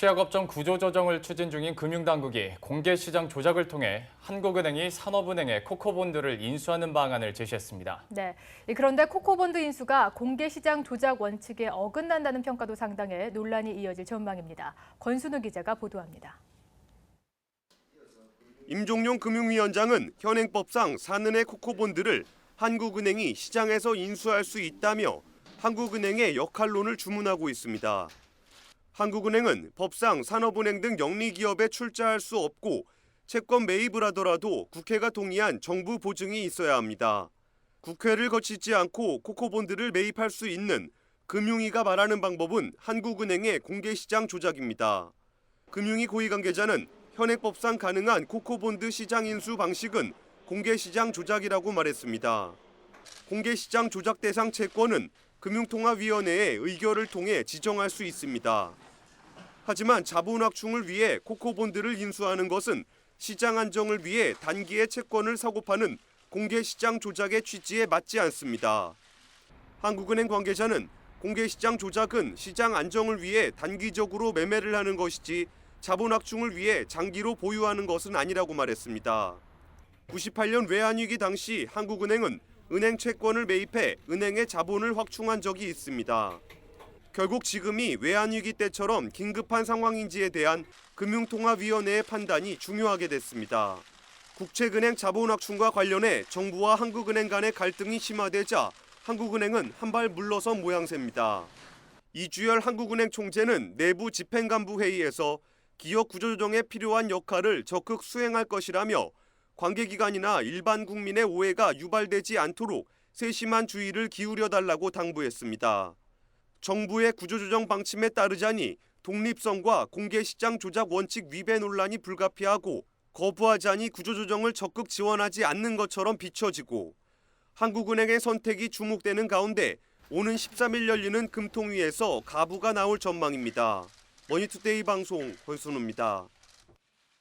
취약업종 구조조정을 추진 중인 금융당국이 공개시장 조작을 통해 한국은행이 산업은행의 코코본드를 인수하는 방안을 제시했습니다. 네. 그런데 코코본드 인수가 공개시장 조작 원칙에 어긋난다는 평가도 상당해 논란이 이어질 전망입니다. 권순우 기자가 보도합니다. 임종용 금융위원장은 현행법상 산은의 코코본드를 한국은행이 시장에서 인수할 수 있다며 한국은행의 역할론을 주문하고 있습니다. 한국은행은 법상 산업은행 등 영리기업에 출자할 수 없고 채권 매입을 하더라도 국회가 동의한 정부 보증이 있어야 합니다. 국회를 거치지 않고 코코본드를 매입할 수 있는 금융위가 말하는 방법은 한국은행의 공개시장 조작입니다. 금융위 고위 관계자는 현행법상 가능한 코코본드 시장 인수 방식은 공개시장 조작이라고 말했습니다. 공개시장 조작 대상 채권은 금융통화위원회의 의결을 통해 지정할 수 있습니다. 하지만 자본 확충을 위해 코코본드를 인수하는 것은 시장 안정을 위해 단기에 채권을 사고 파는 공개시장 조작의 취지에 맞지 않습니다. 한국은행 관계자는 공개시장 조작은 시장 안정을 위해 단기적으로 매매를 하는 것이지 자본 확충을 위해 장기로 보유하는 것은 아니라고 말했습니다. 98년 외환위기 당시 한국은행은 은행 채권을 매입해 은행의 자본을 확충한 적이 있습니다. 결국 지금이 외환위기 때처럼 긴급한 상황인지에 대한 금융통화위원회의 판단이 중요하게 됐습니다. 국책은행 자본 확충과 관련해 정부와 한국은행 간의 갈등이 심화되자 한국은행은 한 발 물러선 모양새입니다. 이주열 한국은행 총재는 내부 집행간부 회의에서 기업 구조조정에 필요한 역할을 적극 수행할 것이라며 관계기관이나 일반 국민의 오해가 유발되지 않도록 세심한 주의를 기울여달라고 당부했습니다. 정부의 구조조정 방침에 따르자니 독립성과 공개시장 조작 원칙 위배 논란이 불가피하고 거부하자니 구조조정을 적극 지원하지 않는 것처럼 비춰지고 한국은행의 선택이 주목되는 가운데 오는 13일 열리는 금통위에서 가부가 나올 전망입니다. 머니투데이 방송 권순우입니다.